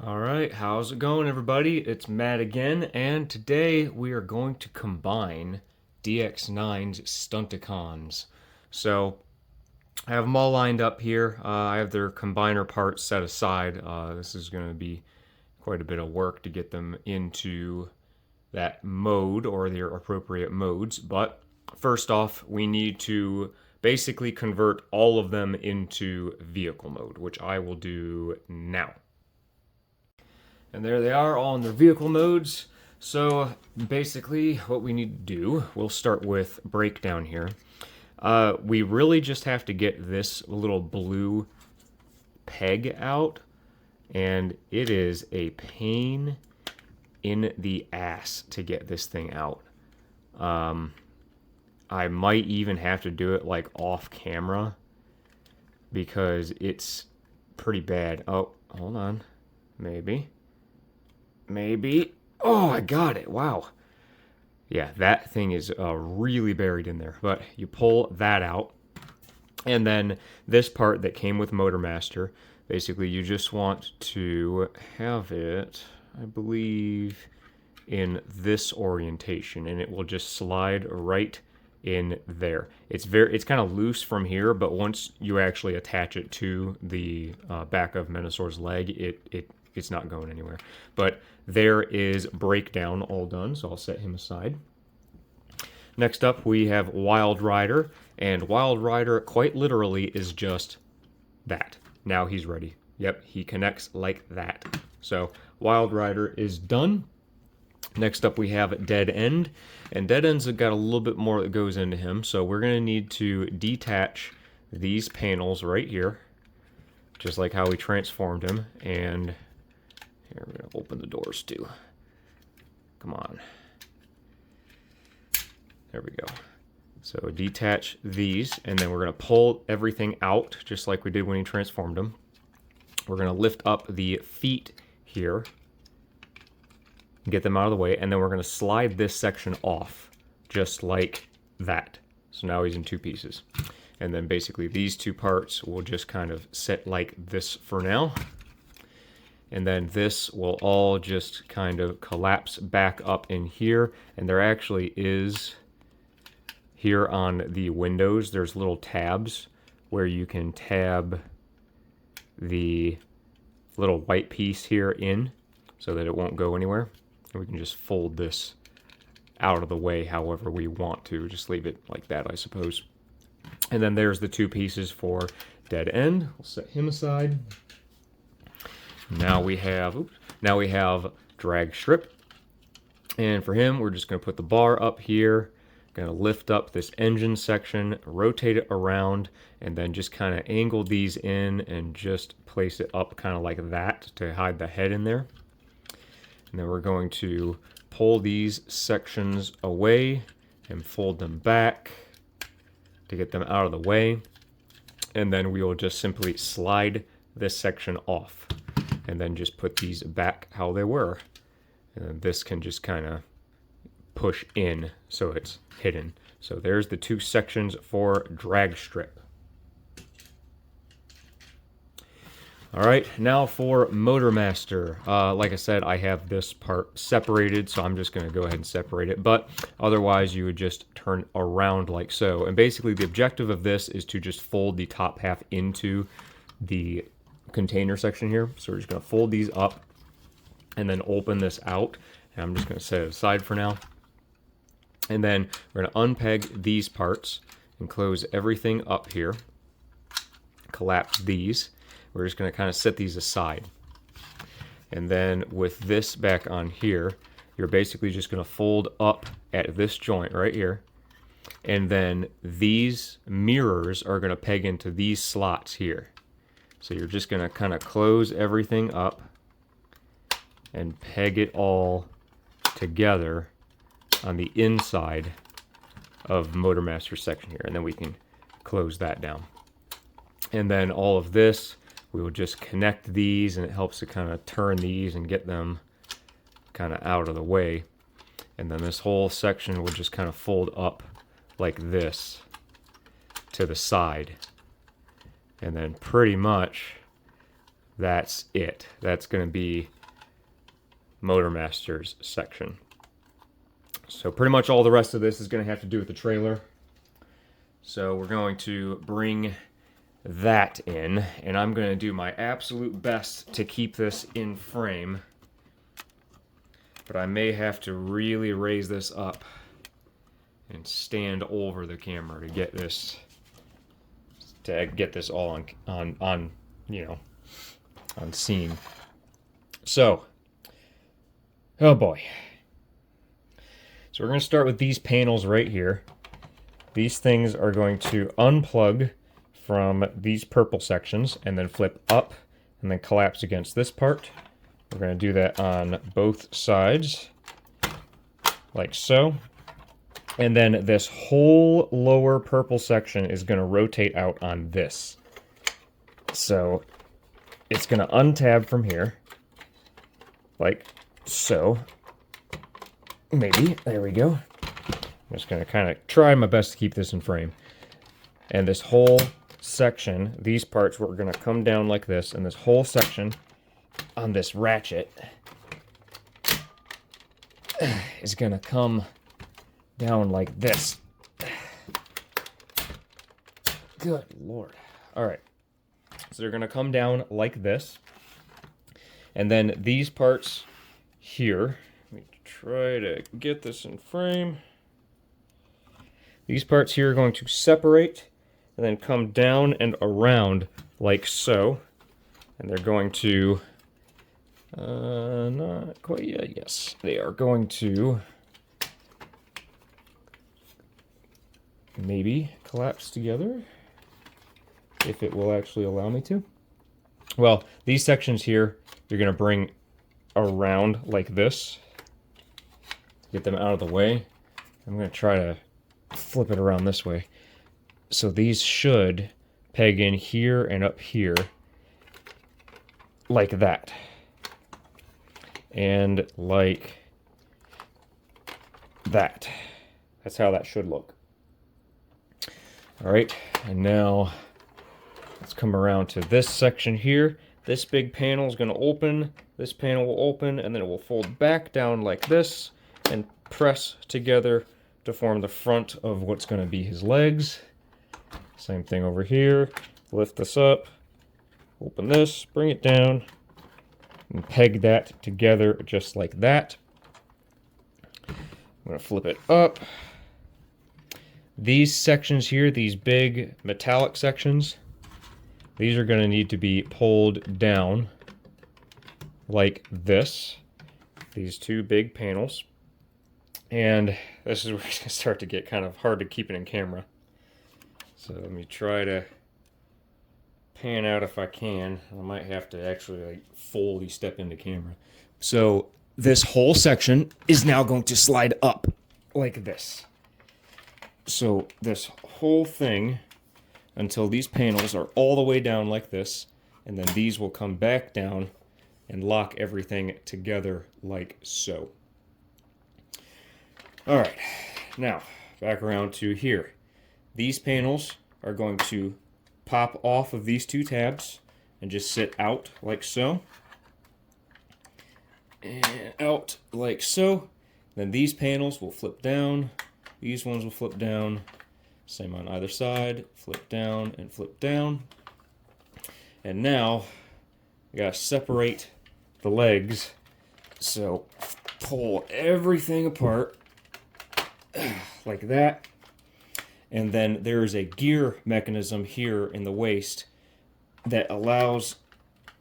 Alright, how's it going, everybody? It's Matt again, and today we are going to combine Dx9's Stunticons. So, I have them all lined up here. I have their combiner parts set aside. This is going to be quite a bit of work to get them into that mode or their appropriate modes, but first off, we need to basically convert all of them into vehicle mode, which I will do now. And there they are, all in their vehicle modes. So basically what we need to do, we'll start with breakdown here. We really just have to get this little blue peg out, and it is a pain in the ass to get this thing out. I might even have to do it like off camera because it's pretty bad. Oh, hold on. Maybe. Oh, I got it. Wow. Yeah, that thing is really buried in there. But you pull that out. And then this part that came with Motormaster, basically you just want to have it, I believe, in this orientation. And it will just slide right in there. It's kind of loose from here, but once you actually attach it to the back of Menasor's leg, it's not going anywhere. But there is breakdown all done, so I'll set him aside. Next up, we have Wild Rider, and Wild Rider quite literally is just that. Now he's ready. Yep, he connects like that. So Wild Rider is done. Next up, we have Dead End, and Dead End's got a little bit more that goes into him, so we're going to need to detach these panels right here, just like how we transformed him, and here, we're going to open the doors too. Come on. There we go. So detach these, and then we're going to pull everything out, just like we did when he transformed him. We're going to lift up the feet here, get them out of the way, and then we're going to slide this section off, just like that. So now he's in two pieces. And then basically these two parts will just kind of sit like this for now. And then this will all just kind of collapse back up in here. And there actually is, here on the windows, there's little tabs where you can tab the little white piece here in so that it won't go anywhere. And we can just fold this out of the way however we want to. Just leave it like that, I suppose. And then there's the two pieces for Dead End. We'll set him aside. Now we have drag strip, and for him we're just going to put the bar up here, going to lift up this engine section, rotate it around, and then just kind of angle these in and just place it up kind of like that to hide the head in there. And then we're going to pull these sections away and fold them back to get them out of the way, and then we will just simply slide this section off. And then just put these back how they were. And this can just kind of push in so it's hidden. So there's the two sections for drag strip. Alright, now for Motormaster. Like I said, I have this part separated, so I'm just going to go ahead and separate it. But otherwise, you would just turn around like so. And basically, the objective of this is to just fold the top half into the container section here. So we're just going to fold these up and then open this out, and I'm just going to set it aside for now. And then we're going to unpeg these parts and close everything up here, collapse these. We're just going to kind of set these aside, and then with this back on here, you're basically just going to fold up at this joint right here, and then these mirrors are going to peg into these slots here. So you're just going to kind of close everything up and peg it all together on the inside of Motormaster section here. And then we can close that down. And then all of this, we will just connect these, and it helps to kind of turn these and get them kind of out of the way. And then this whole section will just kind of fold up like this to the side. And then pretty much that's it. That's going to be Motormaster's section. So pretty much all the rest of this is going to have to do with the trailer. So we're going to bring that in, and I'm going to do my absolute best to keep this in frame. But I may have to really raise this up and stand over the camera to get this all on you know, on scene. So, oh boy. So we're going to start with these panels right here. These things are going to unplug from these purple sections and then flip up and then collapse against this part. We're going to do that on both sides, like so. And then this whole lower purple section is going to rotate out on this. So it's going to untab from here, like so. Maybe. There we go. I'm just going to kind of try my best to keep this in frame. And this whole section, these parts, we're going to come down like this, and this whole section on this ratchet is going to come down like this. Good Lord. All right. So they're going to come down like this. And then these parts here, let me try to get this in frame. These parts here are going to separate and then come down and around like so. And they're going to, not quite yet, yes. They are going to maybe collapse together, if it will actually allow me to. Well, these sections here, you're going to bring around like this. Get them out of the way. I'm going to try to flip it around this way. So these should peg in here and up here like that. And like that. That's how that should look. All right, and now let's come around to this section here. This big panel is going to open, this panel will open, and then it will fold back down like this and press together to form the front of what's going to be his legs. Same thing over here. Lift this up, open this, bring it down, and peg that together just like that. I'm going to flip it up. These sections here, these big metallic sections, these are going to need to be pulled down like this. These two big panels. And this is where it's going to start to get kind of hard to keep it in camera. So let me try to pan out if I can. I might have to actually like fully step into camera. So this whole section is now going to slide up like this. So this whole thing, until these panels are all the way down like this, and then these will come back down and lock everything together like so. All right, now back around to here. These panels are going to pop off of these two tabs and just sit out like so. And out like so. Then these panels will flip down. These ones will flip down. Same on either side. Flip down and flip down. And now we gotta separate the legs. So pull everything apart like that. And then there is a gear mechanism here in the waist that allows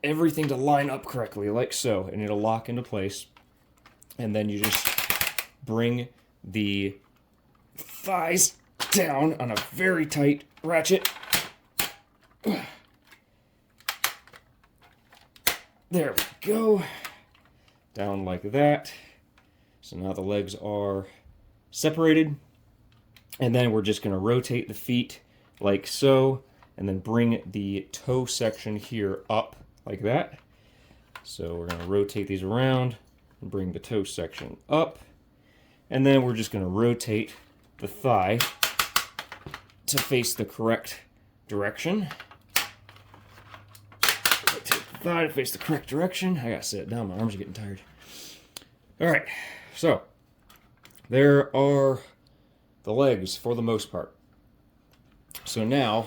everything to line up correctly, like so, and it'll lock into place. And then you just bring the thighs down on a very tight ratchet. There we go. Down like that. So now the legs are separated. And then we're just going to rotate the feet like so, and then bring the toe section here up like that. So we're going to rotate these around and bring the toe section up. And then we're just going to rotate the thigh to face the correct direction. Rotate thigh to face the correct direction. I gotta sit down, my arms are getting tired. Alright, so there are the legs for the most part. So now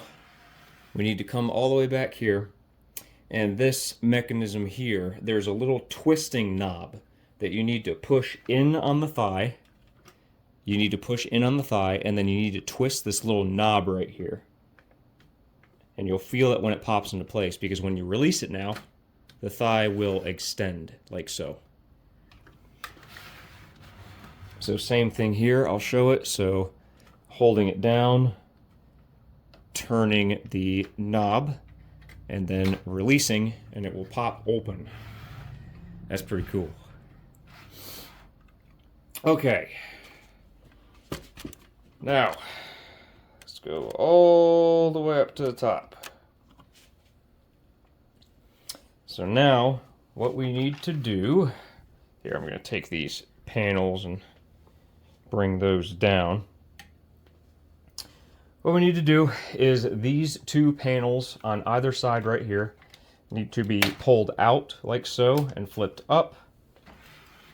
we need to come all the way back here, and this mechanism here, there's a little twisting knob that you need to push in on the thigh. You need to push in on the thigh, and then you need to twist this little knob right here. And you'll feel it when it pops into place, because when you release it now, the thigh will extend, like so. So same thing here, I'll show it. So holding it down, turning the knob, and then releasing, and it will pop open. That's pretty cool. Okay. Now, let's go all the way up to the top. So now, what we need to do, here I'm going to take these panels and bring those down. What we need to do is these two panels on either side right here need to be pulled out like so and flipped up.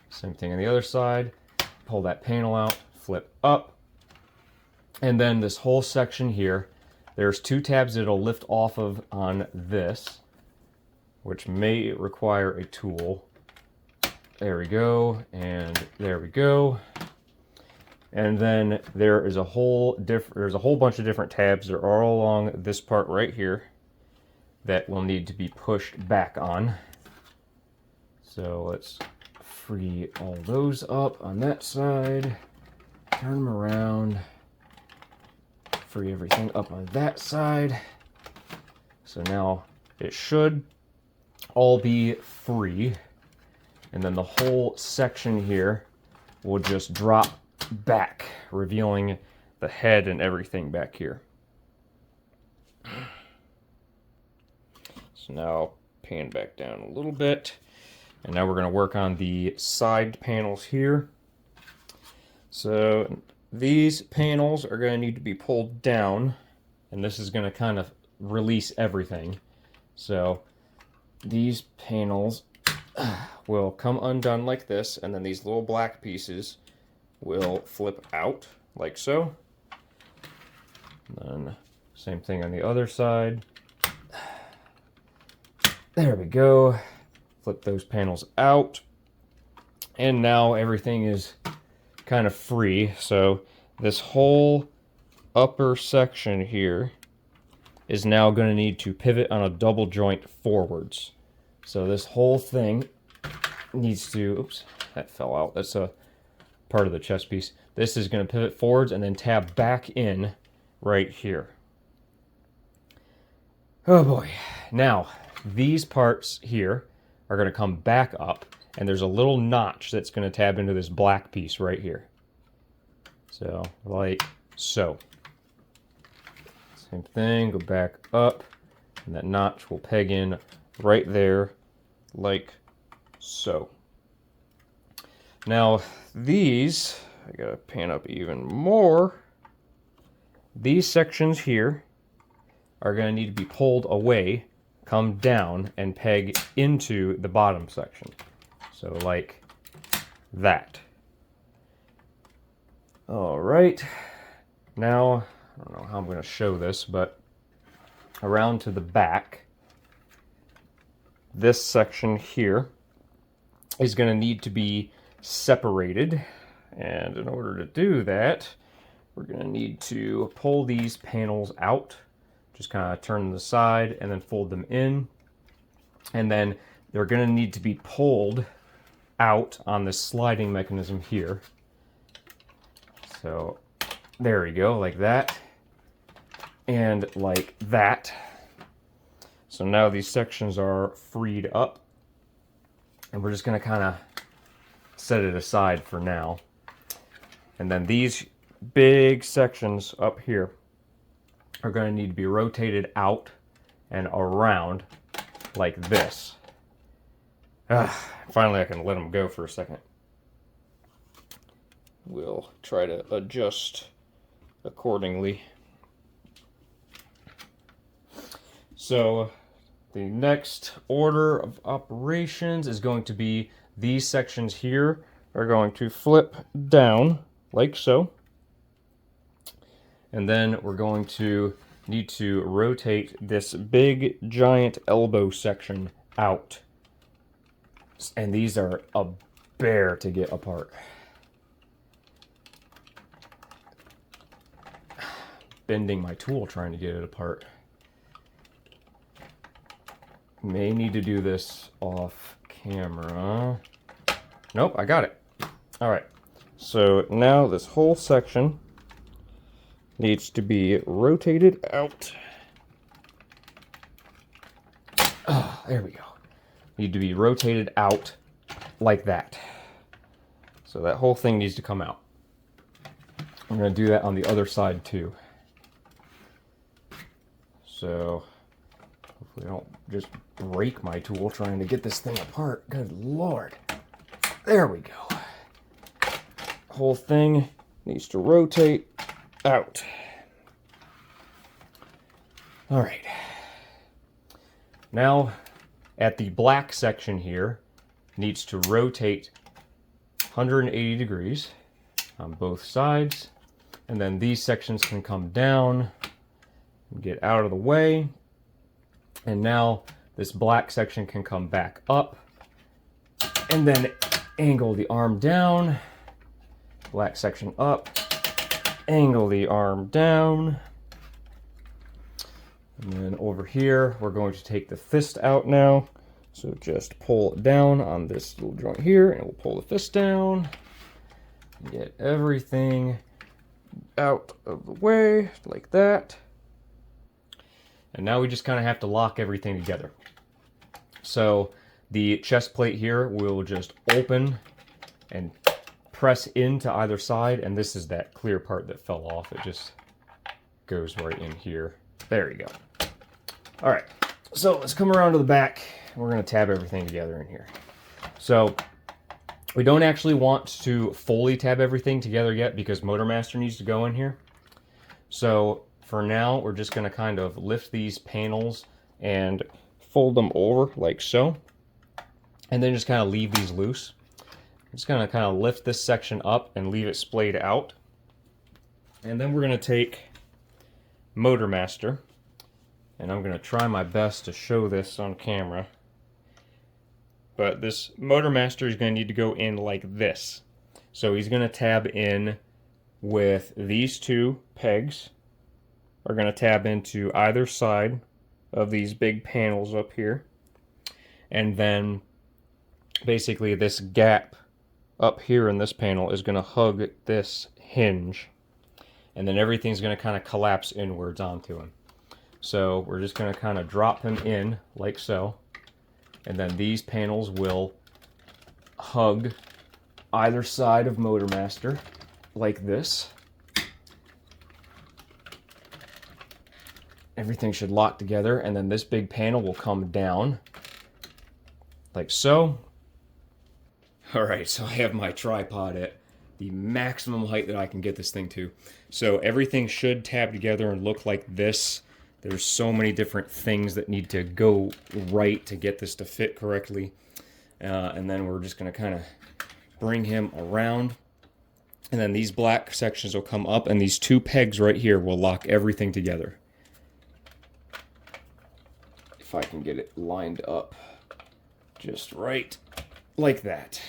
Same thing on the other side. Pull that panel out, flip up. And then this whole section here, there's two tabs that it'll lift off of on this, which may require a tool. There we go, and there we go. And then there's a whole bunch of different tabs that are all along this part right here that will need to be pushed back on. So let's free all those up on that side, turn them around, free everything up on that side. So now it should all be free, and then the whole section here will just drop back, revealing the head and everything back here. So now pan back down a little bit, and now we're going to work on the side panels here. So these panels are going to need to be pulled down, and this is going to kind of release everything. So these panels will come undone like this, and then these little black pieces will flip out like so. And then same thing on the other side. There we go. Flip those panels out. And now everything is kind of free. So this whole upper section here is now going to need to pivot on a double joint forwards. So this whole thing needs to, oops, that fell out. That's a part of the chest piece. This is going to pivot forwards and then tab back in right here. Oh boy. Now, these parts here are going to come back up, and there's a little notch that's going to tab into this black piece right here. So, like so. Same thing, go back up, and that notch will peg in right there, like so. Now, these, I gotta pan up even more. These sections here are gonna need to be pulled away, come down, and peg into the bottom section. So, like that. All right. Now, I don't know how I'm gonna show this, but around to the back, this section here is gonna need to be separated, and in order to do that, we're going to need to pull these panels out, just kind of turn them aside and then fold them in, and then they're going to need to be pulled out on this sliding mechanism here. So there we go, like that and like that. So now these sections are freed up, and we're just going to kind of set it aside for now. And then these big sections up here are going to need to be rotated out and around like this. Finally, I can let them go for a second. We'll try to adjust accordingly. So The next order of operations is going to be these sections here are going to flip down like so. And then we're going to need to rotate this big giant elbow section out. And these are a bear to get apart. Bending my tool trying to get it apart. May need to do this off camera. Nope, I got it. All right, so now this whole section needs to be rotated out. Oh, there we go. Need to be rotated out like that. So that whole thing needs to come out. I'm going to do that on the other side too. So hopefully I don't just break my tool trying to get this thing apart. Good Lord. There we go. Whole thing needs to rotate out. All right. Now, at the black section here, needs to rotate 180 degrees on both sides. And then these sections can come down and get out of the way. And now this black section can come back up. And then angle the arm down. Black section up. Angle the arm down. And then over here, we're going to take the fist out now. So just pull it down on this little joint here, and we'll pull the fist down. Get everything out of the way, like that. And now we just kind of have to lock everything together. So the chest plate here will just open and press into either side, and this is that clear part that fell off. It just goes right in here. There you go. All right, so let's come around to the back. We're going to tab everything together in here. So we don't actually want to fully tab everything together yet because Motormaster needs to go in here. So for now, we're just going to kind of lift these panels and fold them over like so. And then just kind of leave these loose. I'm just going to kind of lift this section up and leave it splayed out. And then we're going to take Motormaster. And I'm going to try my best to show this on camera. But this Motormaster is going to need to go in like this. So he's going to tab in with these two pegs. Are going to tab into either side of these big panels up here. And then basically this gap up here in this panel is going to hug this hinge. And then everything's going to kind of collapse inwards onto him. So we're just going to kind of drop him in like so. And then these panels will hug either side of Motormaster like this. Everything should lock together, and then this big panel will come down like so. All right, so I have my tripod at the maximum height that I can get this thing to. So everything should tab together and look like this. There's so many different things that need to go right to get this to fit correctly. And then we're just going to kind of bring him around. And then these black sections will come up, and these two pegs right here will lock everything together. If I can get it lined up just right like that.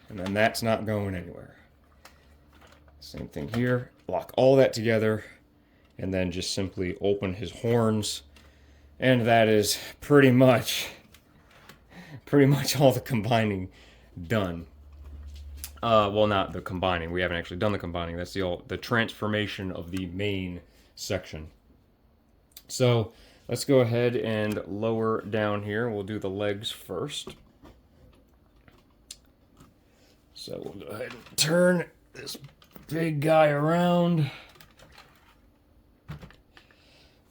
And then that's not going anywhere. Same thing here. Lock all that together. And then just simply open his horns. And that is pretty much all the combining done. Well, not the combining. We haven't actually done the combining. That's the transformation of the main section. So let's go ahead and lower down here. We'll do the legs first. So we'll go ahead and turn this big guy around.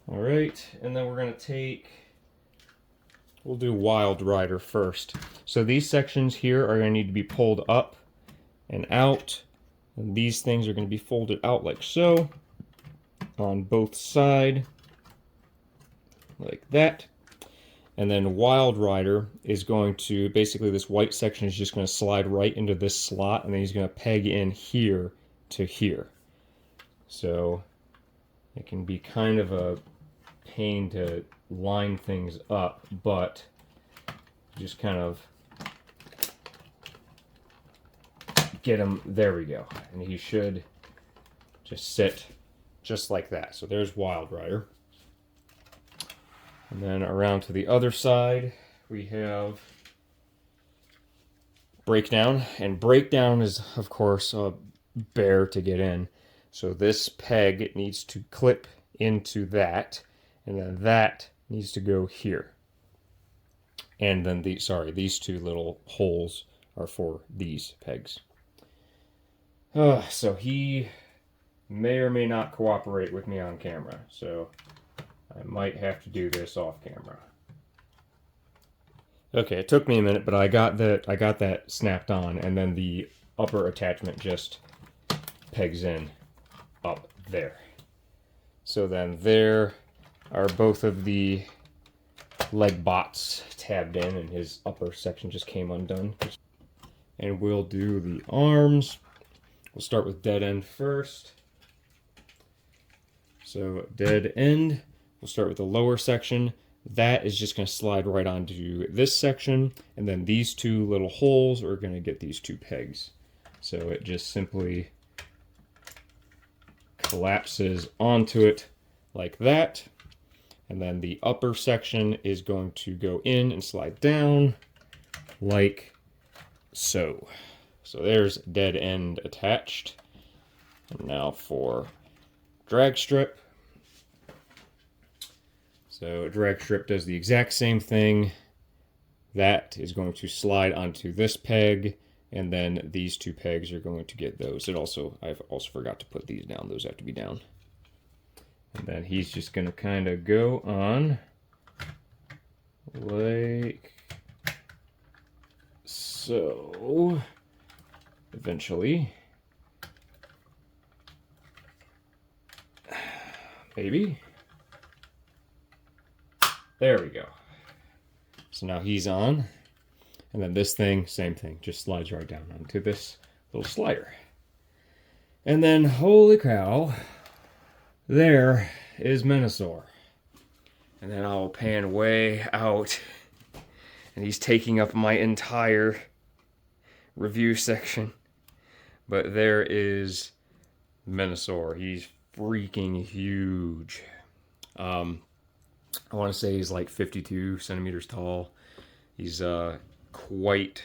All right, and then we're going to we'll do Wild Rider first. So these sections here are going to need to be pulled up and out. And these things are going to be folded out like so on both sides, like that. And then Wild Rider is going to, basically this white section is just going to slide right into this slot, and then he's going to peg in here to here. So it can be kind of a pain to line things up, but just kind of get him, there we go. And he should just sit just like that. So there's Wild Rider. And then around to the other side, we have Breakdown. And Breakdown is, of course, a bear to get in. So this peg needs to clip into that, and then that needs to go here. And then these two little holes are for these pegs. So he may or may not cooperate with me on camera. So I might have to do this off camera. Okay, it took me a minute, but I got that snapped on, and then the upper attachment just pegs in up there. So then there are both of the leg bots tabbed in, and his upper section just came undone. And we'll do the arms. We'll start with dead end first. So dead end, we'll start with the lower section. That is just going to slide right onto this section, and then these two little holes are going to get these two pegs. So it just simply collapses onto it like that, and then the upper section is going to go in and slide down like so. So there's dead end attached. And now for drag strip. So drag strip does the exact same thing. That is going to slide onto this peg, and then these two pegs are going to get those. I've also forgot to put these down. Those have to be down. And then he's just going to kind of go on like so. Eventually, maybe. There we go. So now he's on, and then this thing, same thing, just slides right down onto this little slider. And then, holy cow, there is Menasor. And then I'll pan way out, and he's taking up my entire review section. But there is Menasor. He's freaking huge. I want to say he's like 52 centimeters tall. He's quite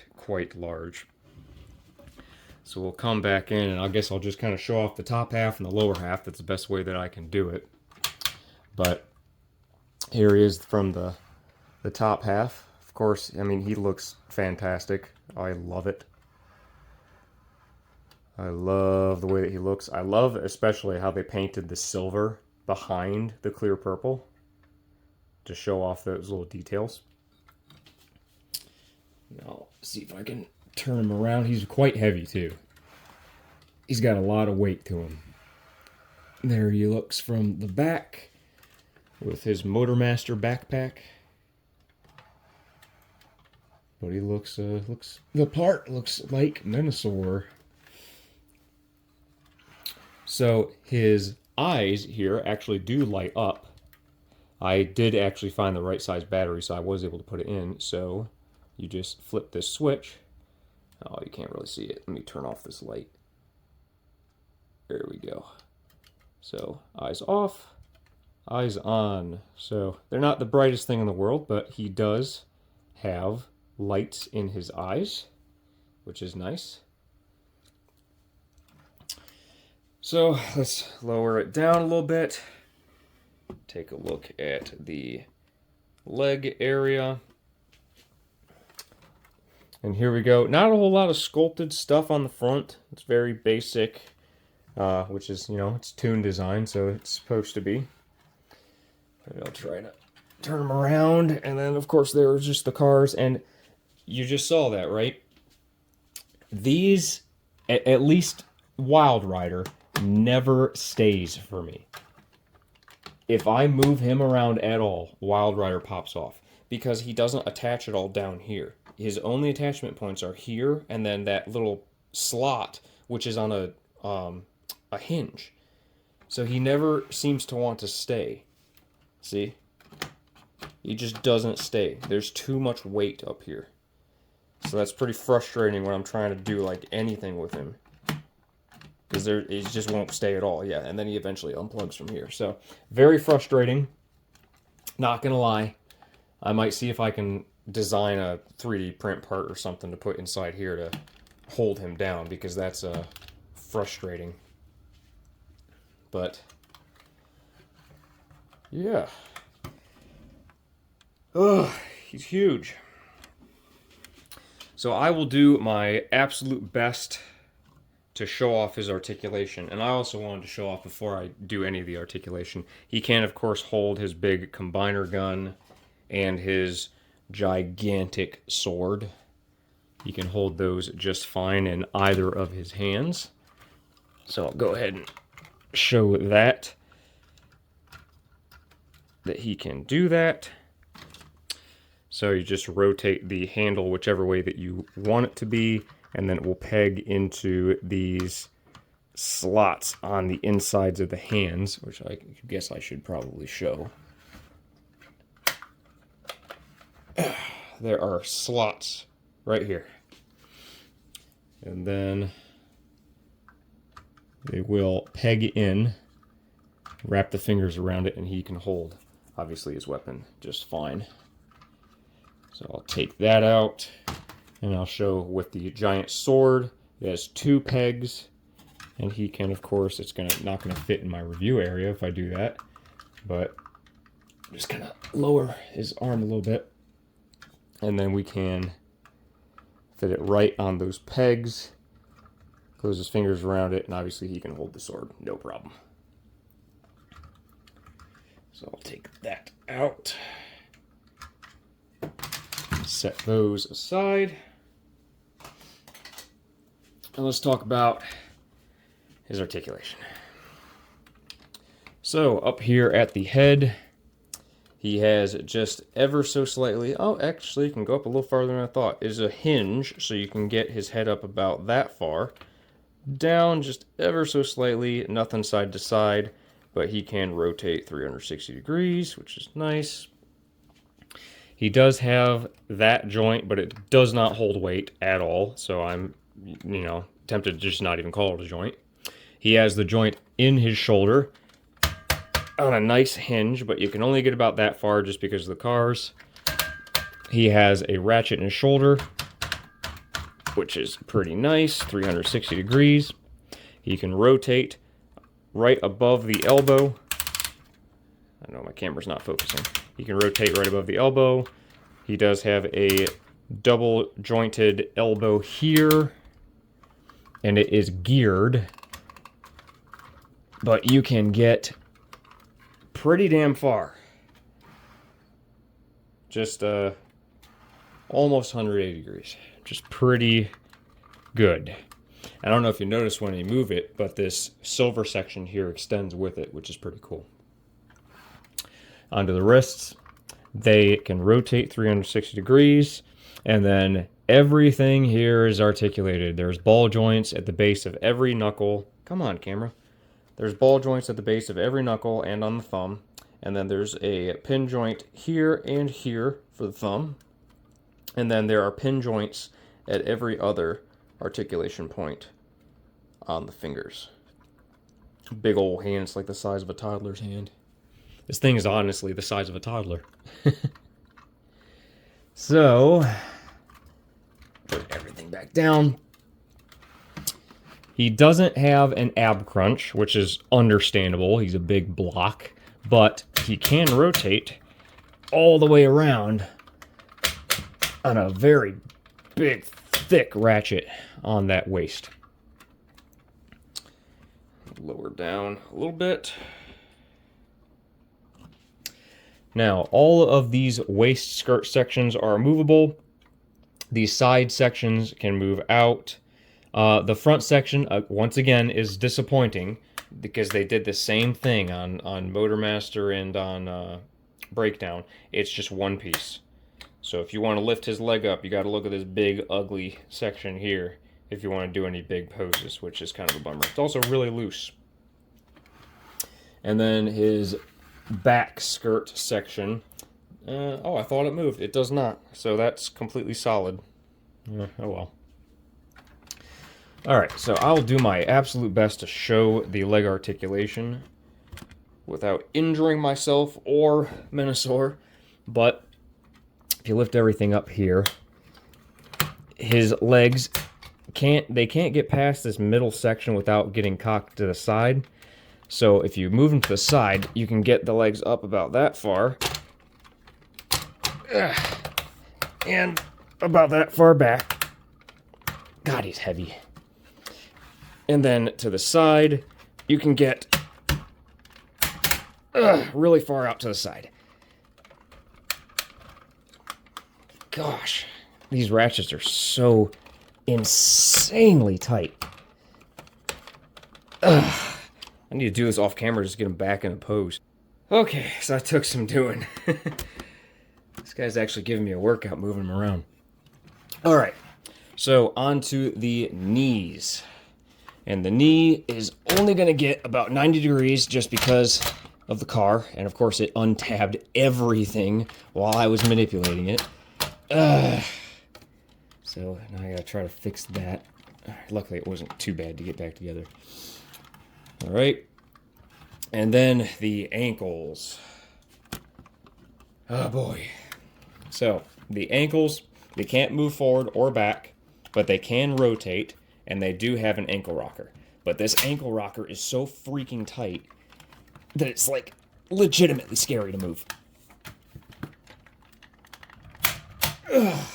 large. So we'll come back in, and I guess I'll just kind of show off the top half and the lower half. That's the best way that I can do it. But here he is from the top half. Of course, I mean, he looks fantastic. I love it. I love the way that he looks. I love especially how they painted the silver behind the clear purple to show off those little details. Now, see if I can turn him around. He's quite heavy too. He's got a lot of weight to him. There he looks from the back with his Motormaster backpack. But he looks the part. Looks like Menasor. So his eyes here actually do light up. I did actually find the right size battery, so I was able to put it in. So you just flip this switch. Oh, you can't really see it. Let me turn off this light. There we go. So eyes off, eyes on. So they're not the brightest thing in the world, but he does have lights in his eyes, which is nice. So let's lower it down a little bit. Take a look at the leg area. And here we go. Not a whole lot of sculpted stuff on the front. It's very basic, which is, you know, it's Toon design, so it's supposed to be. Maybe I'll try to turn them around. And then, of course, there are just the cars. And you just saw that, right? These, at least Wild Rider, never stays for me. If I move him around at all, Wild Rider pops off. because he doesn't attach it all down here. His only attachment points are here and then that little slot, which is on a hinge. So he never seems to want to stay. See? He just doesn't stay. There's too much weight up here. So that's pretty frustrating when I'm trying to do like anything with him. Because he just won't stay at all. Yeah, and then he eventually unplugs from here. So very frustrating. Not gonna lie. I might see if I can design a 3D print part or something to put inside here to hold him down, because that's frustrating. But yeah. Ugh, he's huge. So I will do my absolute best to show off his articulation. And I also wanted to show off, before I do any of the articulation, he can of course hold his big combiner gun and his gigantic sword. He can hold those just fine in either of his hands. So I'll go ahead and show that he can do that. So you just rotate the handle whichever way that you want it to be, and then it will peg into these slots on the insides of the hands, which I guess I should probably show. There are slots right here. And then they will peg in, wrap the fingers around it, and he can hold, obviously, his weapon just fine. So I'll take that out, and I'll show with the giant sword. It has 2 pegs, and he can, of course, it's not gonna fit in my review area if I do that, but I'm just gonna lower his arm a little bit, and then we can fit it right on those pegs, close his fingers around it, and obviously he can hold the sword, no problem. So I'll take that out. Set those aside. And let's talk about his articulation. So up here at the head, he has just ever so slightly, oh, actually, you can go up a little farther than I thought, is a hinge, so you can get his head up about that far. Down just ever so slightly, nothing side to side, but he can rotate 360 degrees, which is nice. He does have that joint, but it does not hold weight at all, so I'm, tempted to just not even call it a joint. He has the joint in his shoulder on a nice hinge, but you can only get about that far just because of the cars. He has a ratchet in his shoulder, which is pretty nice, 360 degrees. He can rotate right above the elbow. I know my camera's not focusing. He can rotate right above the elbow. He does have a double jointed elbow here, and it is geared, but you can get pretty damn far. Just almost 180 degrees. Just pretty good. I don't know if you notice when you move it, but this silver section here extends with it, which is pretty cool. Onto the wrists, they can rotate 360 degrees, and then everything here is articulated. There's ball joints at the base of every knuckle. Come on, camera. There's ball joints at the base of every knuckle and on the thumb, and then there's a pin joint here and here for the thumb, and then there are pin joints at every other articulation point on the fingers. Big old hands, like the size of a toddler's hand. This thing is honestly the size of a toddler. So, put everything back down. He doesn't have an ab crunch, which is understandable. He's a big block, but he can rotate all the way around on a very big, thick ratchet on that waist. Lower down a little bit. Now, all of these waist skirt sections are movable. These side sections can move out. The front section, once again, is disappointing because they did the same thing on Motormaster and on Breakdown. It's just one piece. So if you want to lift his leg up, you got to look at this big, ugly section here if you want to do any big poses, which is kind of a bummer. It's also really loose. And then his back skirt section. Oh, I thought it moved. It does not. So that's completely solid. Oh well. Alright, so I'll do my absolute best to show the leg articulation without injuring myself or Menasor, but if you lift everything up here, his legs can't get past this middle section without getting cocked to the side. So if you move them to the side, you can get the legs up about that far. And about that far back. God, he's heavy. And then to the side, you can get really far out to the side. Gosh, these ratchets are so insanely tight. I need to do this off camera just to get them back in a pose. Okay, so that took some doing. This guy's actually giving me a workout moving him around. Alright, so on to the knees. And the knee is only going to get about 90 degrees just because of the car. And of course it untabbed everything while I was manipulating it. So now I gotta try to fix that. Luckily it wasn't too bad to get back together. Alright. And then the ankles. Oh boy. So the ankles, they can't move forward or back, but they can rotate, and they do have an ankle rocker. But this ankle rocker is so freaking tight that it's like legitimately scary to move. Ugh.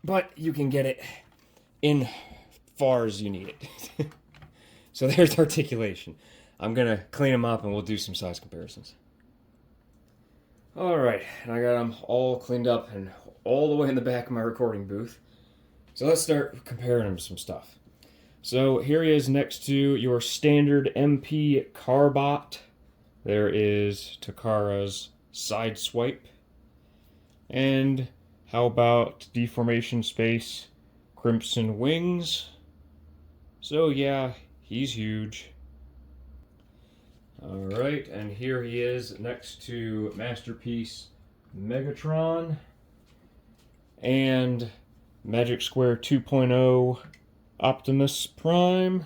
But you can get it in far as you need it. So there's articulation. I'm gonna clean them up and we'll do some size comparisons. Alright, and I got them all cleaned up and all the way in the back of my recording booth. So let's start comparing them to some stuff. So here he is next to your standard MP Carbot. There is Takara's side swipe. And how about Deformation Space Crimson Wings? So yeah, he's huge. Alright, and here he is next to Masterpiece Megatron and Magic Square 2.0 Optimus Prime.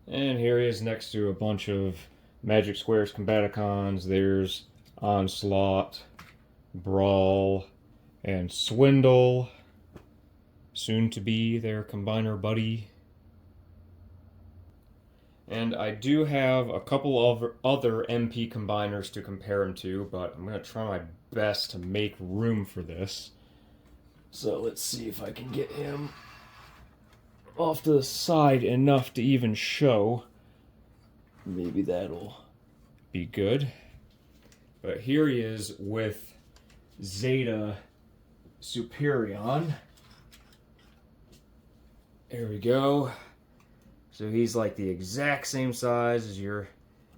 And here he is next to a bunch of Magic Squares Combaticons. There's Onslaught, Brawl, and Swindle. Soon to be their combiner buddy. And I do have a couple of other MP combiners to compare him to, but I'm going to try my best to make room for this. So let's see if I can get him off to the side enough to even show. Maybe that'll be good. But here he is with Zeta Superion. There we go. So he's like the exact same size as your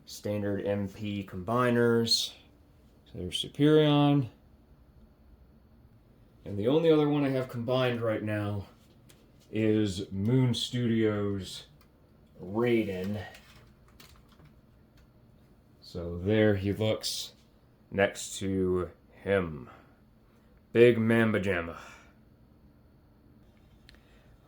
standard MP combiners. So there's Superion. And the only other one I have combined right now is Moon Studios Raiden. So there he looks next to him. Big Mamba Jamma.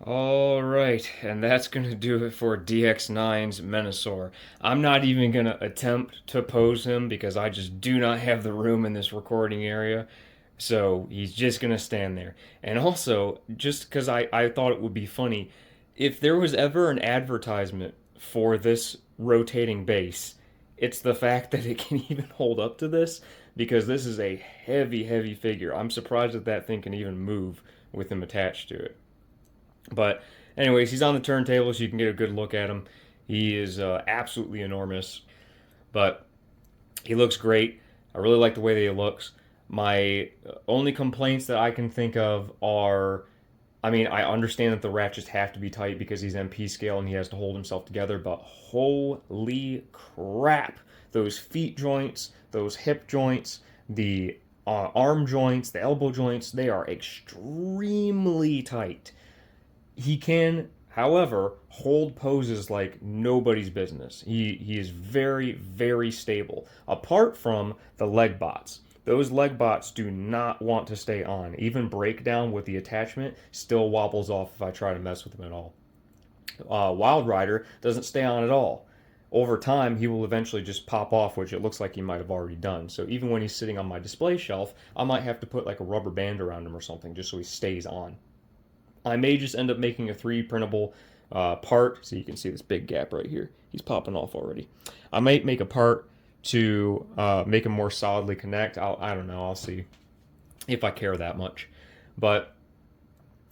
Alright, and that's going to do it for Dx9's Menasor. I'm not even going to attempt to pose him because I just do not have the room in this recording area. So he's just going to stand there. And also, just because I thought it would be funny, if there was ever an advertisement for this rotating base, it's the fact that it can even hold up to this, because this is a heavy, heavy figure. I'm surprised that that thing can even move with him attached to it. But anyways, he's on the turntable, so you can get a good look at him. He is absolutely enormous, but he looks great. I really like the way that he looks. My only complaints that I can think of are I mean, I understand that the ratchets have to be tight because he's MP scale and he has to hold himself together, but holy crap, those feet joints, those hip joints, the arm joints, the elbow joints, they are extremely tight. He can, however, hold poses like nobody's business. He is very, very stable. Apart from the leg bots. Those leg bots do not want to stay on. Even breakdown with the attachment still wobbles off if I try to mess with them at all. Wild Rider doesn't stay on at all. Over time, he will eventually just pop off, which it looks like he might have already done. So even when he's sitting on my display shelf, I might have to put like a rubber band around him or something just so he stays on. I may just end up making a 3D printable part, so you can see this big gap right here. He's popping off already. I might make a part to make him more solidly connect. I don't know. I'll see if I care that much. But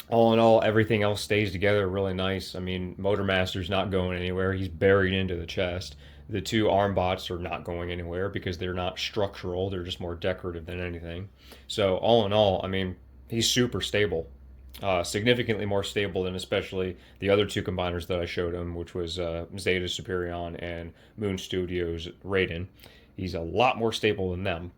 all in all, everything else stays together really nice. I mean, Motormaster's not going anywhere. He's buried into the chest. The two arm bots are not going anywhere because they're not structural. They're just more decorative than anything. So all in all, I mean, he's super stable. Significantly more stable than especially the other two combiners that I showed him, which was Zeta Superion and Moon Studios Raiden. He's a lot more stable than them,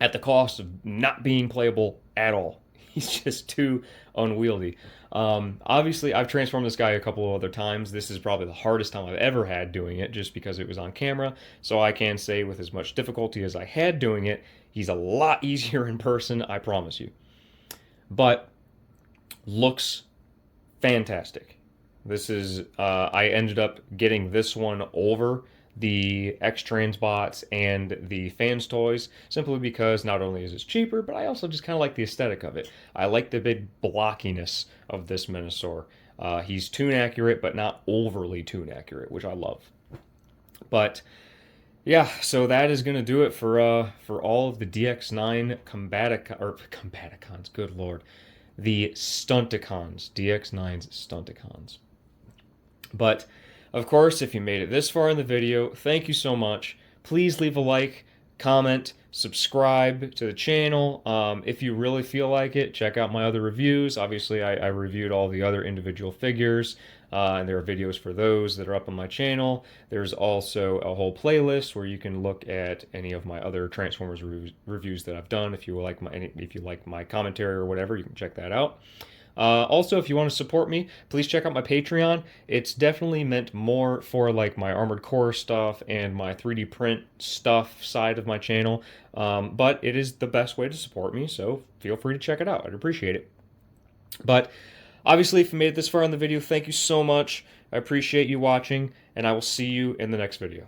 at the cost of not being playable at all. He's just too unwieldy. Obviously, I've transformed this guy a couple of other times. This is probably the hardest time I've ever had doing it, just because it was on camera. So I can say with as much difficulty as I had doing it, he's a lot easier in person, I promise you. But looks fantastic. This is, I ended up getting this one over the X-Trans bots and the fans toys simply because not only is it cheaper, but I also just kind of like the aesthetic of it. I like the big blockiness of this Menasor. He's toon accurate, but not overly toon accurate, which I love. But yeah, so that is going to do it for all of the Dx9 Combaticons, good lord. The Stunticons, Dx9's Stunticons. But, of course, if you made it this far in the video, thank you so much. Please leave a like, comment, subscribe to the channel. If you really feel like it, check out my other reviews. Obviously, I reviewed all the other individual figures, and there are videos for those that are up on my channel. There's also a whole playlist where you can look at any of my other Transformers reviews that I've done. If you like my commentary or whatever, you can check that out. Also, if you want to support me, please check out my Patreon. It's definitely meant more for like my Armored Core stuff and my 3D print stuff side of my channel, but it is the best way to support me, so feel free to check it out. I'd appreciate it. But obviously, if you made it this far in the video, thank you so much. I appreciate you watching, and I will see you in the next video.